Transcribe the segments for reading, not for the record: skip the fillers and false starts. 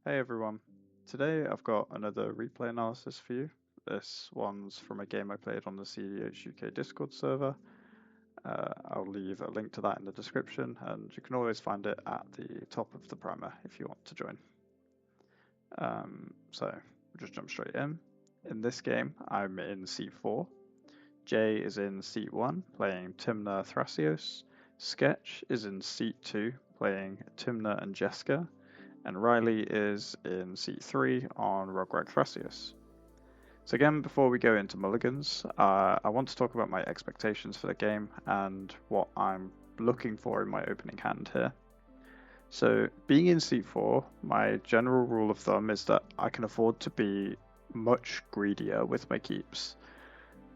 Hey everyone, today I've got another replay analysis for you. This one's from a game I played on the cEDH UK Discord server. I'll leave a link to that in the description, and you can always find it at the top of the primer if you want to join. So we'll just jump straight in. In this game, I'm in seat 4. Jay is in seat 1, playing Timna Thrasios. Sketch is in seat 2, playing Timna and Jessica. And Riley is in seat 3 on Rograg Thrasios. So again, before we go into Mulligans, I want to talk about my expectations for the game and what I'm looking for in my opening hand here. So being in seat 4, my general rule of thumb is that I can afford to be much greedier with my keeps.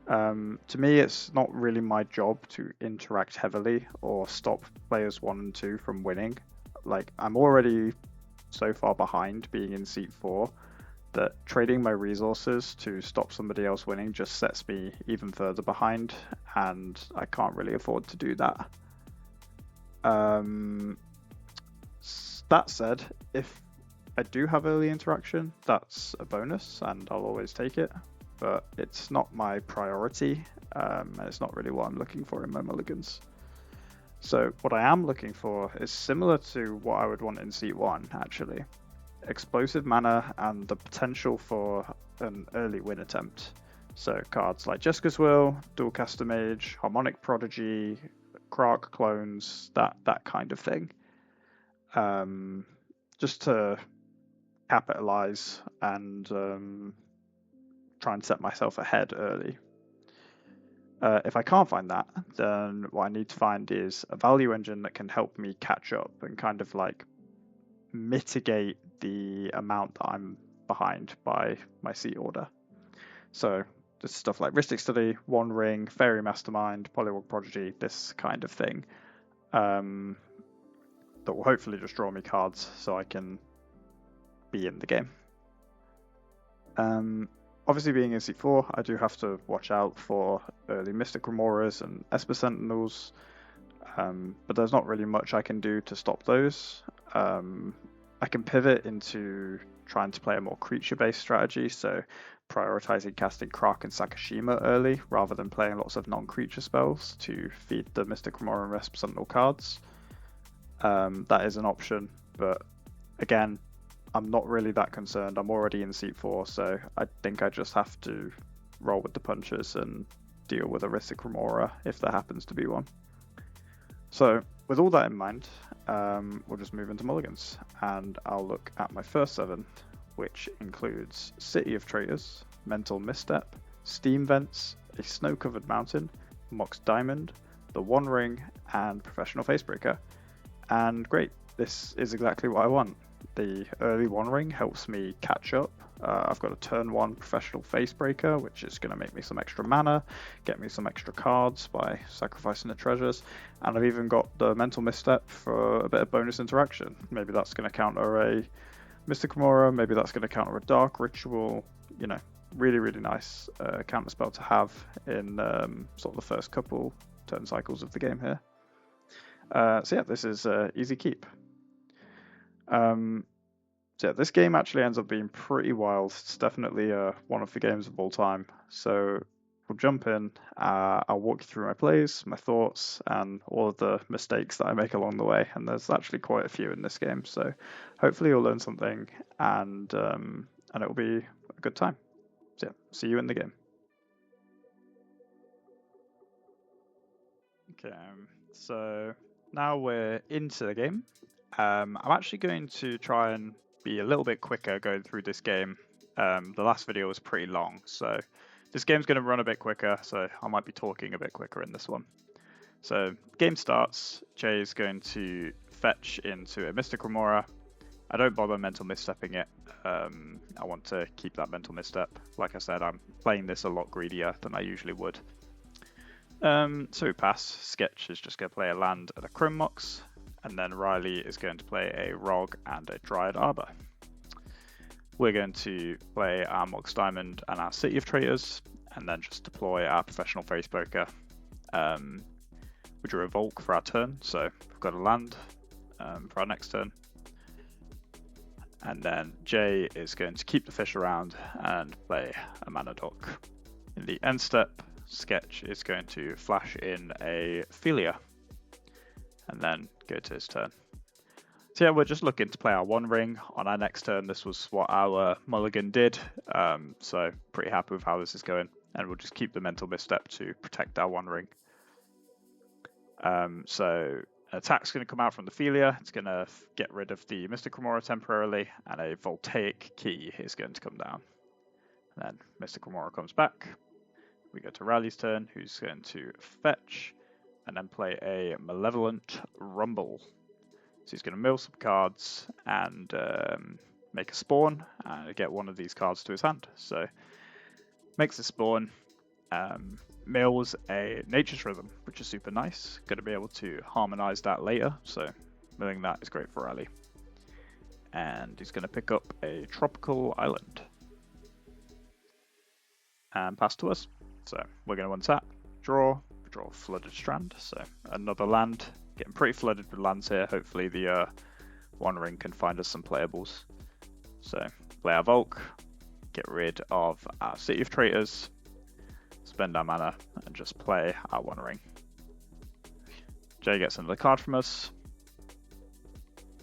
To me, it's not really my job to interact heavily or stop players 1 and 2 from winning. Like, I'm already so far behind being in seat 4 that trading my resources to stop somebody else winning just sets me even further behind, and I can't really afford to do that. That said, if I do have early interaction, that's a bonus and I'll always take it, but it's not my priority, and it's not really what I'm looking for in my mulligans. So what I am looking for is similar to what I would want in seat 1, actually. Explosive mana and the potential for an early win attempt. So cards like Jessica's Will, Dualcaster Mage, Harmonic Prodigy, Krark clones, that kind of thing. Just to capitalize and try and set myself ahead early. If I can't find that, then what I need to find is a value engine that can help me catch up and kind of like mitigate the amount that I'm behind by my seat order. So this stuff like Ristic Study, One Ring, Fairy Mastermind, Polywog Prodigy, this kind of thing, that will hopefully just draw me cards so I can be in the game. Obviously, being in seat 4, I do have to watch out for early Mystic Remoras and Esper Sentinels, but there's not really much I can do to stop those. I can pivot into trying to play a more creature-based strategy, so prioritizing casting Krark and Sakashima early, rather than playing lots of non-creature spells to feed the Mystic Remora and Esper Sentinel cards. That is an option, but again, I'm not really that concerned. I'm already in seat 4, so I think I just have to roll with the punches and deal with a Ristic Remora if there happens to be one. So with all that in mind, we'll just move into mulligans, and I'll look at my first 7, which includes City of Traitors, Mental Misstep, Steam Vents, a Snow-Covered Mountain, Mox Diamond, the One Ring, and Professional Facebreaker. And great, this is exactly what I want. The early One Ring helps me catch up. I've got a turn 1 Professional Facebreaker, which is going to make me some extra mana, get me some extra cards by sacrificing the treasures, and I've even got the Mental Misstep for a bit of bonus interaction. Maybe that's going to counter a Mystic Remora, maybe that's going to counter a Dark Ritual, you know, really, really nice counter spell to have in sort of the first couple turn cycles of the game here. So yeah, this is easy keep. So yeah, this game actually ends up being pretty wild. It's definitely one of the games of all time. So we'll jump in. I'll walk you through my plays, my thoughts, and all of the mistakes that I make along the way. And there's actually quite a few in this game. So hopefully you'll learn something, and it'll be a good time. So yeah, see you in the game. Okay, so now we're into the game. I'm actually going to try and be a little bit quicker going through this game. The last video was pretty long, so this game's going to run a bit quicker, so I might be talking a bit quicker in this one. So game starts, Jay is going to fetch into a Mystic Remora. I don't bother mental misstepping it. I want to keep that mental misstep. Like I said, I'm playing this a lot greedier than I usually would. So we pass. Sketch is just going to play a land and a Chrome Mox. And then Riley is going to play a Rog and a Dryad Arbor. We're going to play our Mox Diamond and our City of Traitors, and then just deploy our Professional Facebreaker. We drew a Volk for our turn, so we've got a land for our next turn. And then Jay is going to keep the fish around and play a mana dock. In the end step, Sketch is going to flash in a Philia and then go to his turn. So yeah, we're just looking to play our One Ring on our next turn. This was what our Mulligan did, so pretty happy with how this is going. And we'll just keep the Mental Misstep to protect our One Ring. So an attack's going to come out from the Philia. It's going to get rid of the Mystic Remora temporarily, and a Voltaic Key is going to come down. And then Mystic Remora comes back. We go to Riley's turn, who's going to fetch, and then play a Malevolent Rumble. So he's going to mill some cards and make a spawn and get one of these cards to his hand. So makes a spawn, mills a Nature's Rhythm, which is super nice. Going to be able to harmonize that later, so milling that is great for Riley. And he's going to pick up a Tropical Island and pass to us. So we're going to untap, draw Flooded Strand, so another land. Getting pretty flooded with lands here. Hopefully the One Ring can find us some playables. So play our Volk, get rid of our City of Traitors, spend our mana, and just play our One Ring. Jay gets another card from us,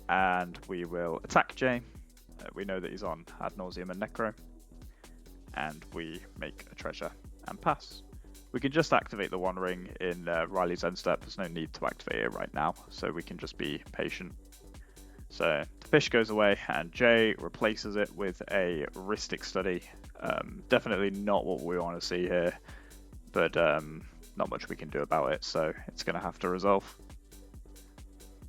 and we will attack Jay. We know that he's on Ad Nauseam and Necro, and we make a treasure and pass. We can just activate the One Ring in Riley's end step. There's no need to activate it right now, so we can just be patient. So the fish goes away, and Jay replaces it with a Rhystic Study. Definitely not what we want to see here, but not much we can do about it, so it's going to have to resolve.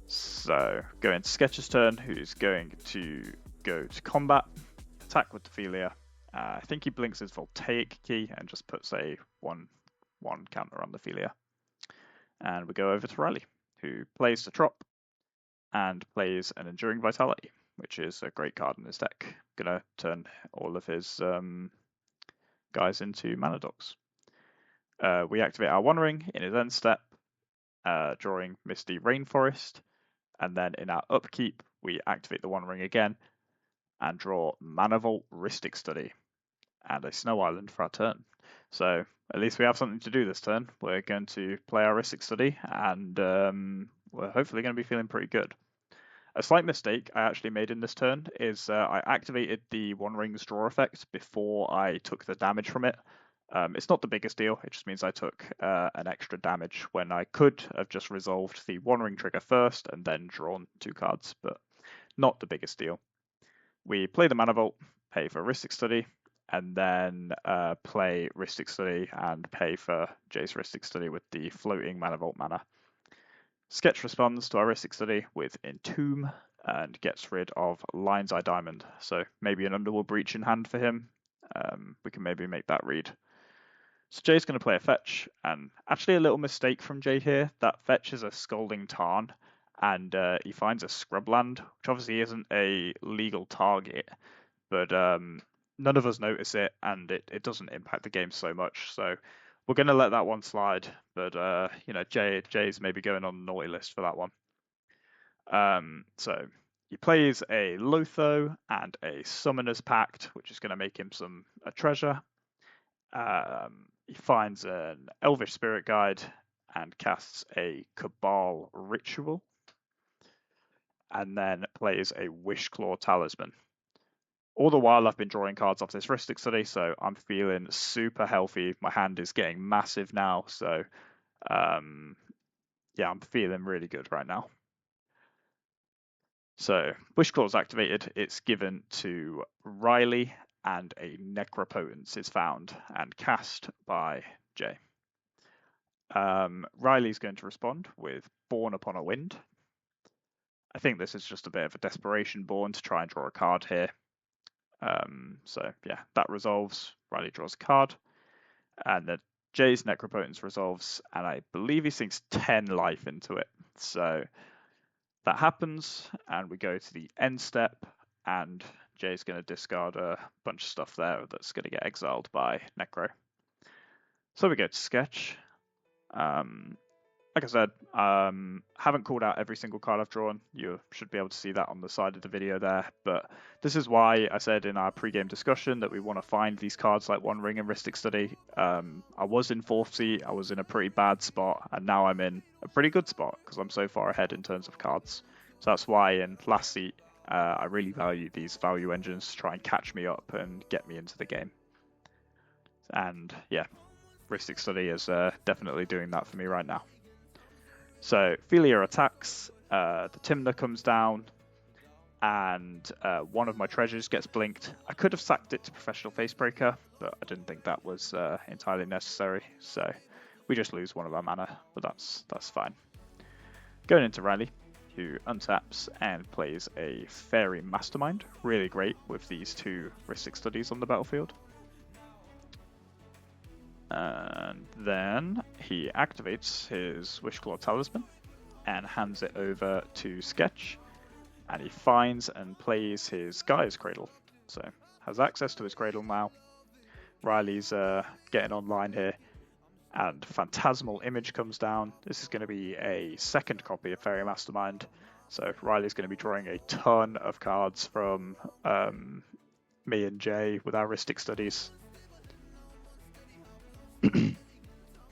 So go into Sketch's turn, who's going to go to combat, attack with the Philia. I think he blinks his Voltaic Key and just puts a 1/1 counter on the Philia. And we go over to Riley, who plays the Trop and plays an Enduring Vitality, which is a great card in his deck. Gonna turn all of his guys into mana docks. We activate our One Ring in his end step, drawing Misty Rainforest, and then in our upkeep we activate the One Ring again and draw Mana Vault Rhystic Study and a Snow Island for our turn. So at least we have something to do this turn. We're going to play our Rhystic Study, and we're hopefully going to be feeling pretty good. A slight mistake I actually made in this turn is I activated the One Ring's draw effect before I took the damage from it. It's not the biggest deal, it just means I took an extra damage when I could have just resolved the One Ring trigger first and then drawn 2 cards, but not the biggest deal. We play the Mana Vault, pay for Rhystic Study, and then play Rhystic Study and pay for Jay's Rhystic Study with the floating Mana Vault mana. Sketch responds to our Rhystic Study with Entomb and gets rid of Lion's Eye Diamond, so maybe an Underworld Breach in hand for him. We can maybe make that read. So Jay's going to play a fetch, and actually a little mistake from Jay here. That fetch is a Scalding Tarn, and he finds a Scrubland, which obviously isn't a legal target, but none of us notice it, and it doesn't impact the game so much. So we're going to let that one slide, but Jay's maybe going on the naughty list for that one. So he plays a Lotho and a Summoner's Pact, which is going to make him a treasure. He finds an Elvish Spirit Guide and casts a Cabal Ritual, and then plays a Wishclaw Talisman. All the while I've been drawing cards off this Rhystic Study, so I'm feeling super healthy. My hand is getting massive now, so I'm feeling really good right now. So Wishclaw's activated, it's given to Riley, and a Necropotence is found and cast by Jay. Riley's going to respond with Born Upon a Wind. I think this is just a bit of a desperation born to try and draw a card here. So yeah, that resolves. Riley draws a card, and then Jay's Necropotence resolves, and I believe he sinks 10 life into it. So that happens, and we go to the end step, and Jay's going to discard a bunch of stuff there that's going to get exiled by Necro. So we go to Sketch. like I said, haven't called out every single card I've drawn. You should be able to see that on the side of the video there. But this is why I said in our pre-game discussion that we want to find these cards like One Ring and Rhystic Study. I was in 4th seat, I was in a pretty bad spot, and now I'm in a pretty good spot because I'm so far ahead in terms of cards. So that's why in last seat, I really value these value engines to try and catch me up and get me into the game. And yeah, Rhystic Study is definitely doing that for me right now. So Philia attacks, the Tymna comes down, and one of my treasures gets blinked. I could have sacked it to Professional Facebreaker, but I didn't think that was entirely necessary. So we just lose one of our mana, but that's fine. Going into Riley, who untaps and plays a Fairy Mastermind. Really great with these 2 Rhystic Studies on the battlefield. And then he activates his Wishclaw Talisman and hands it over to Sketch, and he finds and plays his Gaia's Cradle. So has access to his Cradle now. Riley's getting online here, and Phantasmal Image comes down. This is going to be a second copy of Fairy Mastermind, so Riley's going to be drawing a ton of cards from me and Jay with our Rhystic Studies.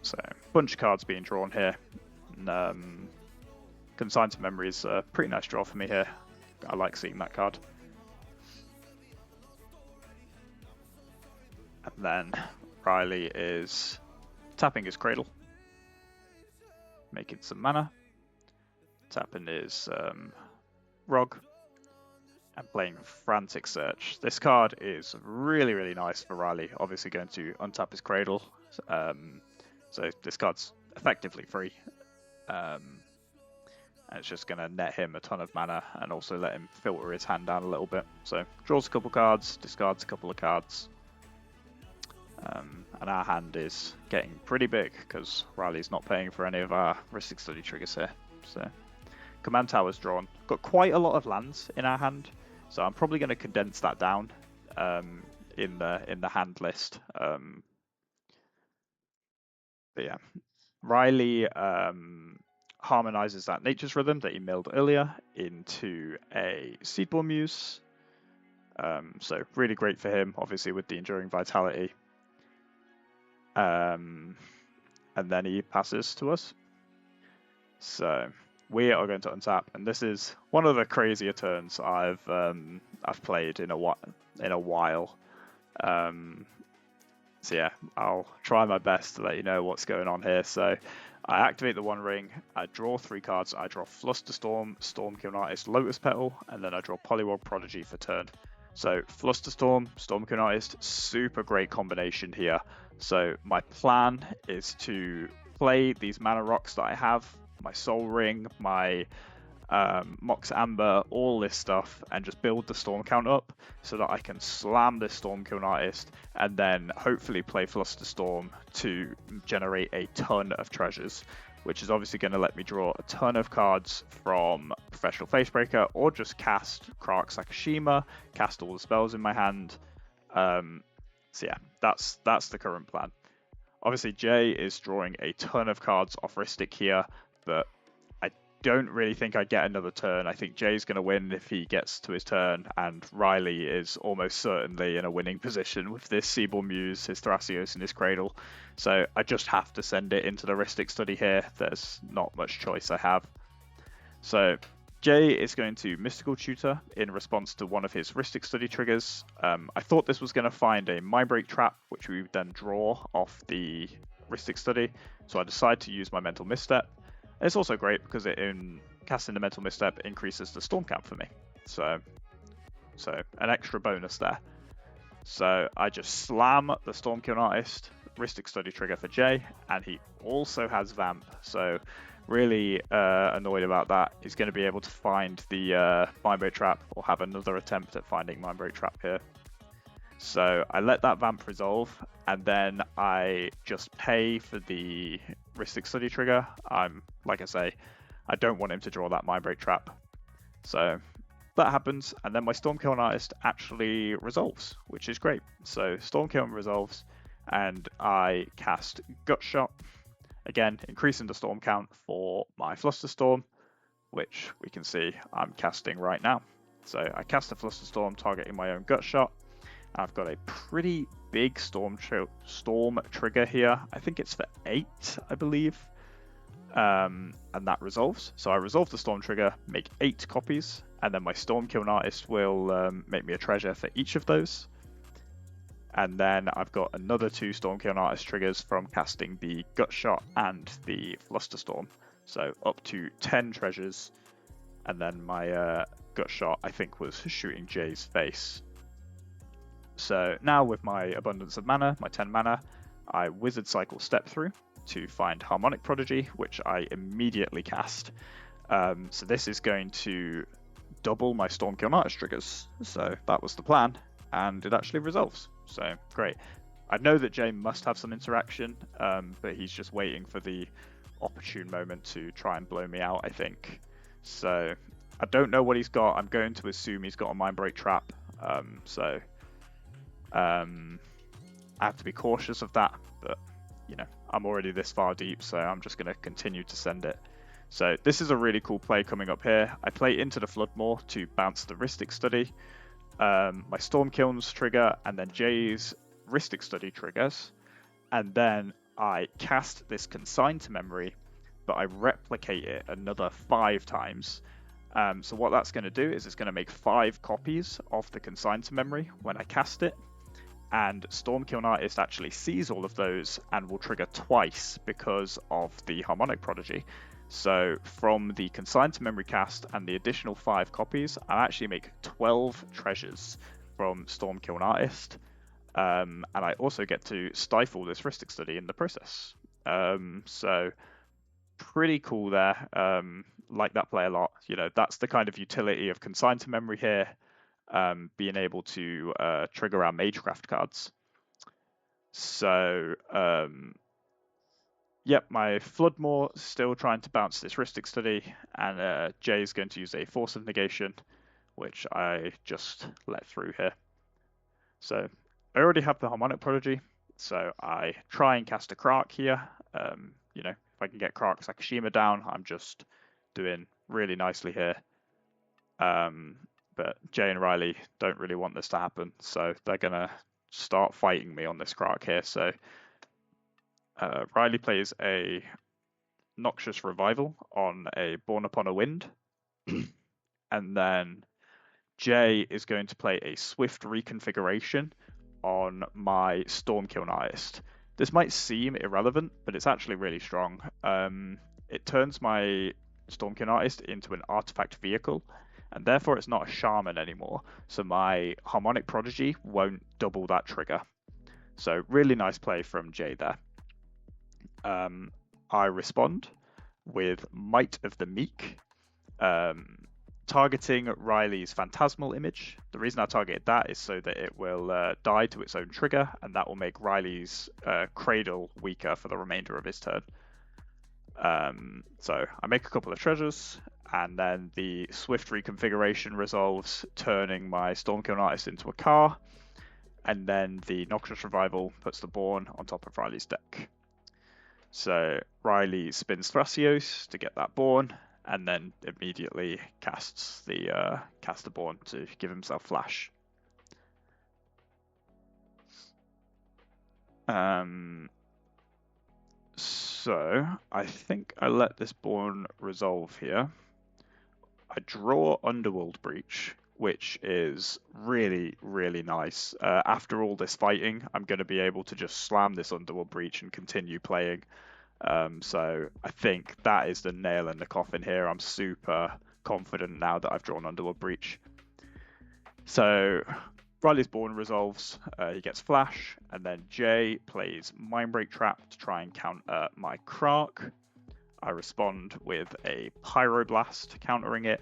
So, bunch of cards being drawn here. And, Consign to Memory is a pretty nice draw for me here. I like seeing that card. And then Riley is tapping his Cradle, making some mana, tapping his Rog, and playing Frantic Search. This card is really, really nice for Riley. Obviously going to untap his Cradle. So this card's effectively free. And it's just going to net him a ton of mana and also let him filter his hand down a little bit. So draws a couple cards, discards a couple of cards. And our hand is getting pretty big because Riley's not paying for any of our Rhystic Study triggers here. So Command Tower's drawn. Got quite a lot of lands in our hand, so I'm probably going to condense that down in the hand list. But yeah, Riley harmonizes that Nature's Rhythm that he milled earlier into a Seedborn Muse. So really great for him, obviously with the Enduring Vitality. And then he passes to us. So we are going to untap, and this is one of the crazier turns I've played in a while. So yeah, I'll try my best to let you know what's going on here. So I activate the One Ring, I draw 3 cards, I draw Flusterstorm, Stormkiln Artist, Lotus Petal, and then I draw Polywog Prodigy for turn. So Flusterstorm, Stormkiln Artist, super great combination here. So my plan is to play these mana rocks that I have, my Soul Ring, my Mox Amber, all this stuff, and just build the storm count up so that I can slam this Stormkiln Artist and then hopefully play Flusterstorm to generate a ton of treasures, which is obviously going to let me draw a ton of cards from Professional Facebreaker or just cast Krark Sakashima, cast all the spells in my hand. So yeah, that's the current plan. Obviously Jay is drawing a ton of cards off Rhystic here, but I don't really think I get another turn. I think Jay's going to win if he gets to his turn, and Riley is almost certainly in a winning position with this Seedborn Muse, his Thrasios, and his Cradle. So I just have to send it into the Rhystic Study here. There's not much choice I have. So Jay is going to Mystical Tutor in response to one of his Rhystic Study triggers. I thought this was going to find a Mindbreak Trap, which we would then draw off the Rhystic Study. So I decide to use my Mental Misstep. It's also great because casting the Mental Misstep increases the Storm count for me. So an extra bonus there. So I just slam the Stormkiln Artist, Rhystic Study trigger for Jay, and he also has Vamp. So really annoyed about that. He's going to be able to find the Mindbreak Trap or have another attempt at finding Mindbreak Trap here. So I let that Vamp resolve, and then I just pay for the Rhystic Study trigger. Like I say, I don't want him to draw that Mindbreak Trap. So that happens, and then my Stormkiln Artist actually resolves, which is great. So Stormkiln resolves, and I cast Gutshot. again, increasing the storm count for my Flusterstorm, which we can see I'm casting right now. So I cast a Flusterstorm targeting my own Gut Shot. I've got a pretty big storm trigger here. I think it's for 8, I believe. And that resolves. So I resolve the storm trigger, make 8 copies, and then my Stormkiln Artist will make me a treasure for each of those. And then I've got another 2 Stormkiln Artist triggers from casting the Gut Shot and the Flusterstorm. So up to 10 treasures. And then my Gut Shot, I think, was shooting Jay's face. So now with my abundance of mana, my 10 mana, I Wizard Cycle Step Through to find Harmonic Prodigy, which I immediately cast. So this is going to double my Stormkiln Artist triggers. So that was the plan, and it actually resolves. So great. I know that Jay must have some interaction, but he's just waiting for the opportune moment to try and blow me out, I think. So I don't know what he's got. I'm going to assume he's got a Mindbreak Trap. I have to be cautious of that, but you know, I'm already this far deep, so I'm just going to continue to send it. So this is a really cool play coming up here. I play into the Floodmaw to bounce the Rhystic Study, my Stormkiln's trigger, and then Jay's Rhystic Study triggers, and then I cast this Consign to Memory, but I replicate it another 5 times. So what that's going to do is it's going to make 5 copies of the Consign to Memory when I cast it, and Stormkiln Artist actually sees all of those and will trigger twice because of the Harmonic Prodigy. So from the Consign to Memory cast and the additional 5 copies, I actually make 12 treasures from Stormkiln Artist, and I also get to stifle this Rhystic Study in the process. So pretty cool there. Like that play a lot. You know, that's the kind of utility of Consign to Memory here. Being able to trigger our Magecraft cards. So, yep, my Floodmaw still trying to bounce this Rhystic Study, and Jay is going to use a Force of Negation, which I just let through here. So, I already have the Harmonic Prodigy, so I try and cast a Krark here. You know, if I can get Krark Sakashima down, I'm just doing really nicely here. But Jay and Riley don't really want this to happen, so they're going to start fighting me on this Krark here. So Riley plays a Noxious Revival on a Born Upon a Wind. And then Jay is going to play a Swift Reconfiguration on my Stormkiln Artist. This might seem irrelevant, but it's actually really strong. It turns my Stormkiln Artist into an artifact vehicle, and therefore it's not a shaman anymore, so my Harmonic Prodigy won't double that trigger. So really nice play from Jay there. I respond with Might of the Meek, targeting Riley's Phantasmal Image. The reason I targeted that is so that it will die to its own trigger, and that will make Riley's Cradle weaker for the remainder of his turn. So I make a couple of treasures, and then the Swift Reconfiguration resolves, turning my Stormkiln Artist into a car, and then the Noxious Revival puts the Born on top of Riley's deck. So Riley spins Thrasios to get that Born, and then immediately casts the Born to give himself flash. So I think I let this Born resolve here. I draw Underworld Breach, which is really, really nice. After all this fighting, I'm going to be able to just slam this Underworld Breach and continue playing. So I think that is the nail in the coffin here. I'm super confident now that I've drawn Underworld Breach. So Riley's Born resolves, he gets Flash, and then Jay plays Mindbreak Trap to try and counter my Krark. I respond with a Pyroblast countering it,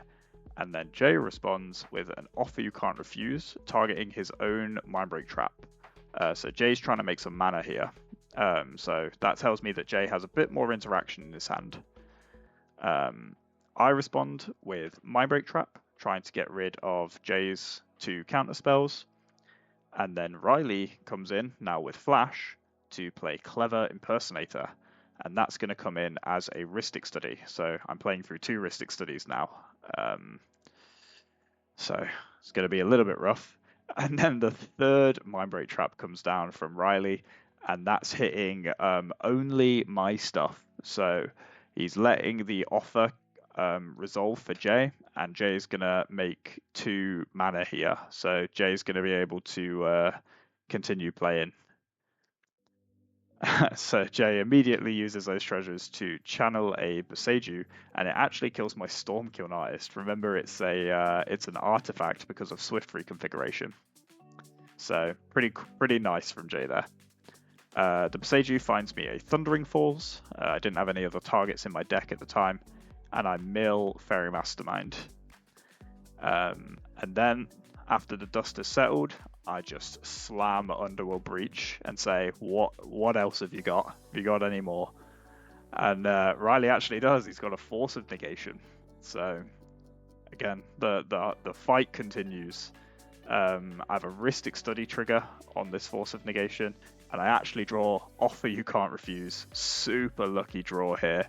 and then Jay responds with an Offer You Can't Refuse, targeting his own Mindbreak Trap. So Jay's trying to make some mana here. So that tells me that Jay has a bit more interaction in his hand. I respond with Mindbreak Trap, trying to get rid of Jay's 2 counter spells. And then Riley comes in, now with Flash, to play Clever Impersonator. and that's going to come in as a Rhystic Study. So I'm playing through 2 Rhystic Studies now. So it's going to be a little bit rough. And then the third Mindbreak Trap comes down from Riley, and that's hitting only my stuff. So he's letting the offer resolve for Jay, and Jay's going to make 2 mana here. So Jay's going to be able to continue playing. So Jay immediately uses those treasures to channel a Boseiju, and it actually kills my Stormkiln Artist. Remember, it's an artifact because of Swift reconfiguration. So pretty nice from Jay there. The Boseiju finds me a Thundering Falls. I didn't have any other targets in my deck at the time, and I mill Fairy Mastermind. And then after the dust has settled, I just slam Underworld Breach and say, what else have you got? Have you got any more? And Riley actually does. He's got a Force of Negation. So again, the fight continues. I have a Rhystic Study trigger on this Force of Negation, and I actually draw Offer You Can't Refuse. Super lucky draw here.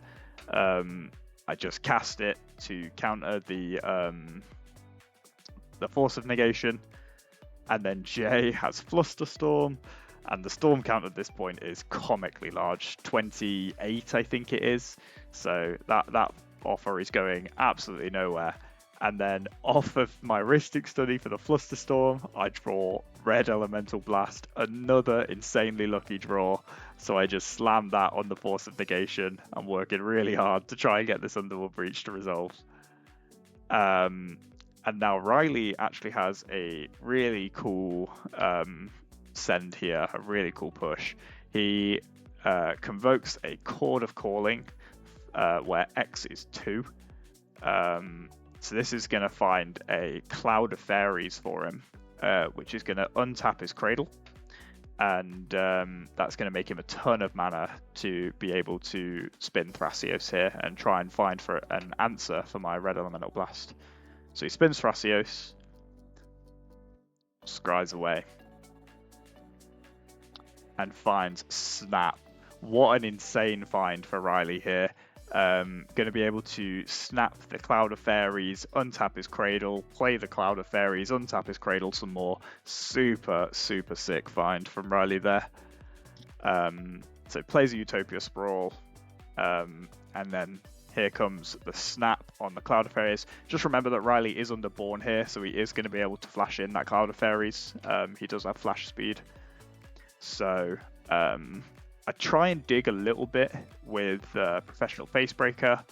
I just cast it to counter the Force of Negation. And then Jay has Flusterstorm, and the storm count at this point is comically large, 28 I think it is. So that offer is going absolutely nowhere. And then off of my Rhystic Study for the Flusterstorm, I draw Red Elemental Blast, another insanely lucky draw. So I just slam that on the Force of Negation. I'm working really hard to try and get this Underworld Breach to resolve. And now Riley actually has a really cool send here, a really cool push. He convokes a Chord of Calling, where X is 2. So this is going to find a Cloud of Fairies for him, which is going to untap his Cradle. And that's going to make him a ton of mana to be able to spin Thrasios here and try and find for an answer for my Red Elemental Blast. So he spins Thrasios, scries away, and finds Snap. What an insane find for Riley here. Going to be able to snap the Cloud of Fairies, untap his Cradle, play the Cloud of Fairies, untap his Cradle some more. Super, super sick find from Riley there. So plays a Utopia Sprawl, and then here comes the snap on the Cloud of Fairies. Just remember that Riley is underborn here, so he is going to be able to flash in that Cloud of Fairies. He does have flash speed. So I try and dig a little bit with Professional Facebreaker,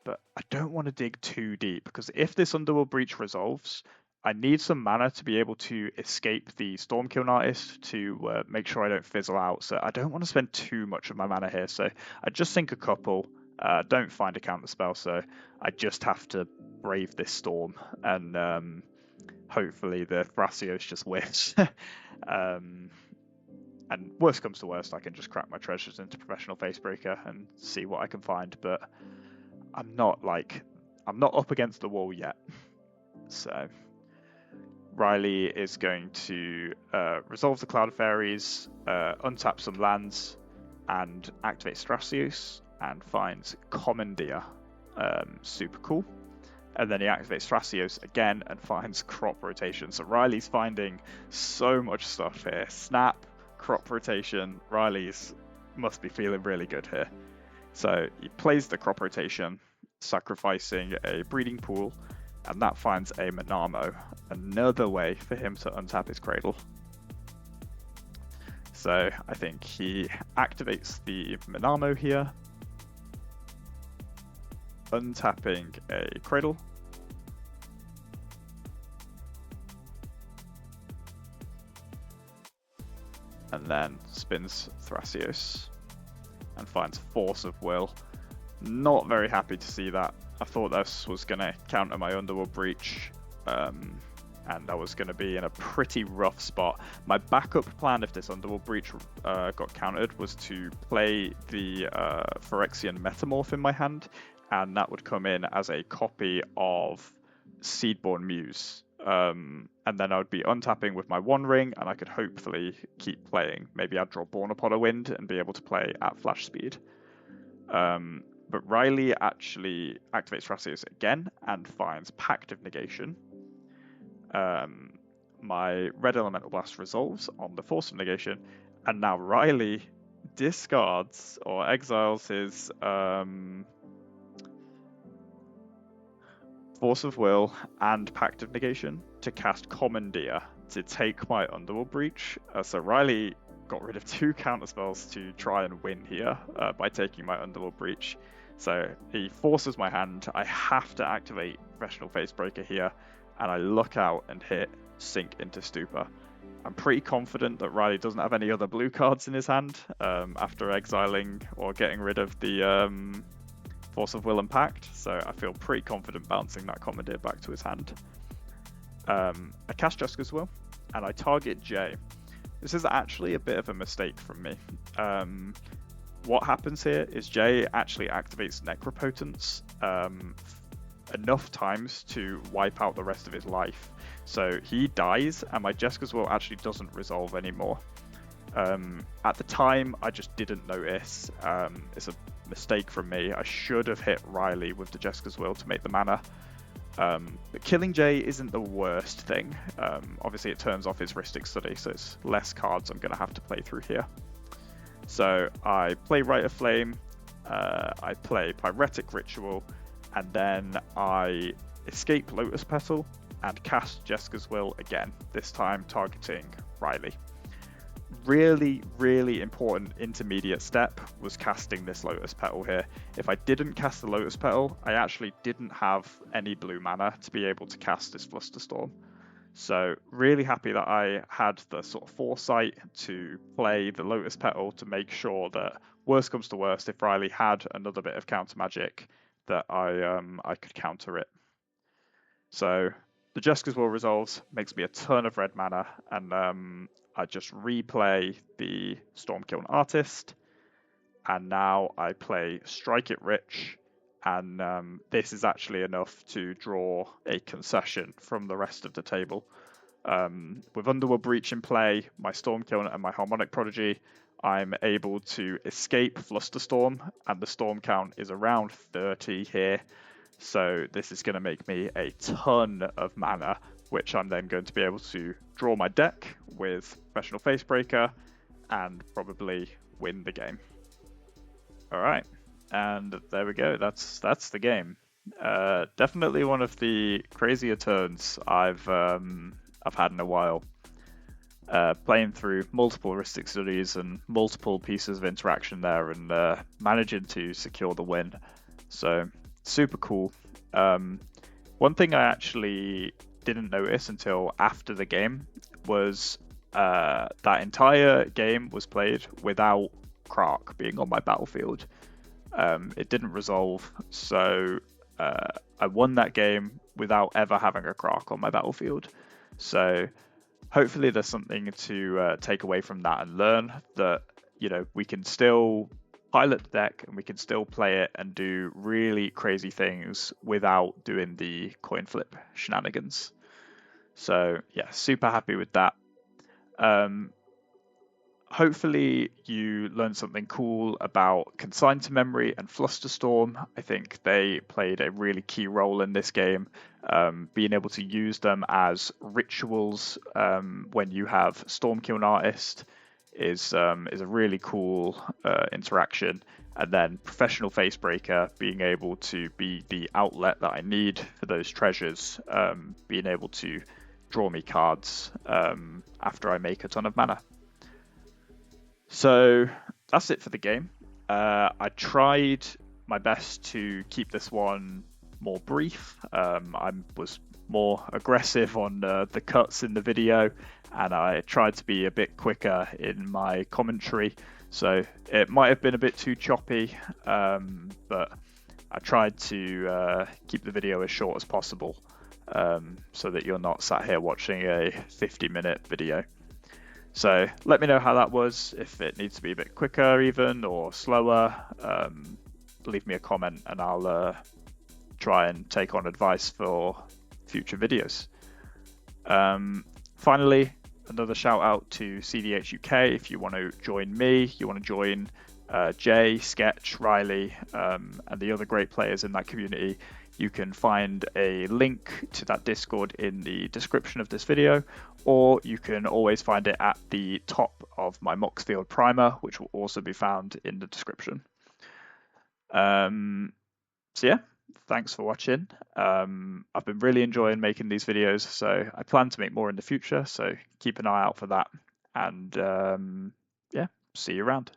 but I don't want to dig too deep, because if this Underworld Breach resolves, I need some mana to be able to escape the Stormkiln Artist to make sure I don't fizzle out. So I don't want to spend too much of my mana here. So I just think a couple. Don't find a counter spell, so I just have to brave this storm, and hopefully the Thrasios just whiffs. And worst comes to worst, I can just crack my treasures into Professional Facebreaker and see what I can find, but I'm not up against the wall yet. So Riley is going to resolve the Cloud of Fairies, untap some lands, and activate Thrasios, and finds Commandeer. Super cool. And then he activates Thrasios again and finds Crop Rotation. So Riley's finding so much stuff here. Snap, Crop Rotation. Riley's must be feeling really good here. So he plays the Crop Rotation, sacrificing a Breeding Pool, and that finds a Manamo. Another way for him to untap his Cradle. So I think he activates the Manamo here, untapping a Cradle. And then spins Thrasios and finds Force of Will. Not very happy to see that. I thought this was going to counter my Underworld Breach, and I was going to be in a pretty rough spot. My backup plan, if this Underworld Breach got countered, was to play the Phyrexian Metamorph in my hand, and that would come in as a copy of Seedborn Muse. And then I would be untapping with my One Ring, and I could hopefully keep playing. Maybe I'd draw Born Upon a Wind and be able to play at flash speed. But Riley actually activates Thrasios again and finds Pact of Negation. My Red Elemental Blast resolves on the Force of Negation, and now Riley discards or exiles his Force of Will and Pact of Negation to cast Commandeer to take my Underworld Breach. So Riley got rid of 2 counterspells to try and win here by taking my Underworld Breach. So he forces my hand. I have to activate Professional Facebreaker here, and I look out and hit Sink into Stupor. I'm pretty confident that Riley doesn't have any other blue cards in his hand after exiling or getting rid of the Force of Will and Pact, so I feel pretty confident bouncing that Commandeer back to his hand. I cast Jeska's Will, and I target Jay. This is actually a bit of a mistake from me. What happens here is Jay actually activates Necropotence enough times to wipe out the rest of his life. So he dies, and my Jeska's Will actually doesn't resolve anymore. At the time, I just didn't notice. It's a mistake from me. I should have hit Riley with the Jeska's Will to make the mana. But killing Jay isn't the worst thing. Obviously, it turns off his Rhystic Study, so it's less cards I'm going to have to play through here. So I play Rite of Flame, I play Pyretic Ritual, and then I escape Lotus Petal and cast Jeska's Will again, this time targeting Riley. Really, really important intermediate step was casting this Lotus Petal here. If I didn't cast the Lotus Petal, I actually didn't have any blue mana to be able to cast this Flusterstorm. So really happy that I had the sort of foresight to play the Lotus Petal to make sure that worst comes to worst, if Riley had another bit of counter magic, that I could counter it. So the Jeska's Will resolves, makes me a ton of red mana, and I just replay the Stormkiln Artist, and now I play Strike It Rich, and this is actually enough to draw a concession from the rest of the table. With Underworld Breach in play, my Stormkiln and my Harmonic Prodigy, I'm able to escape Flusterstorm, and the storm count is around 30 here. So this is going to make me a ton of mana, which I'm then going to be able to draw my deck with Professional Facebreaker and probably win the game. All right, and there we go. That's the game. Definitely one of the crazier turns I've had in a while. Playing through multiple Rhystic Studies and multiple pieces of interaction there, and managing to secure the win. So super cool. One thing I actually didn't notice until after the game was that entire game was played without Krark being on my battlefield. It didn't resolve, so I won that game without ever having a Krark on my battlefield. So hopefully there's something to take away from that and learn that, you know, we can still pilot the deck and we can still play it and do really crazy things without doing the coin flip shenanigans. So yeah, super happy with that. Hopefully you learned something cool about Consign to Memory and Flusterstorm. I think they played a really key role in this game. Being able to use them as rituals when you have Stormkiln Artist is a really cool interaction. And then Professional Facebreaker being able to be the outlet that I need for those treasures, being able to draw me cards after I make a ton of mana. So that's it for the game. I tried my best to keep this one more brief. I was more aggressive on the cuts in the video, and I tried to be a bit quicker in my commentary. So it might have been a bit too choppy, but I tried to keep the video as short as possible so that you're not sat here watching a 50-minute video. So let me know how that was, if it needs to be a bit quicker even or slower. Leave me a comment and I'll try and take on advice for future videos. Finally, another shout out to cEDH UK. If you want to join me, you want to join Jay, Sketch, Riley, and the other great players in that community. You can find a link to that Discord in the description of this video, or you can always find it at the top of my Moxfield primer, which will also be found in the description. So yeah, thanks for watching. I've been really enjoying making these videos, so I plan to make more in the future, so keep an eye out for that. And yeah, see you around.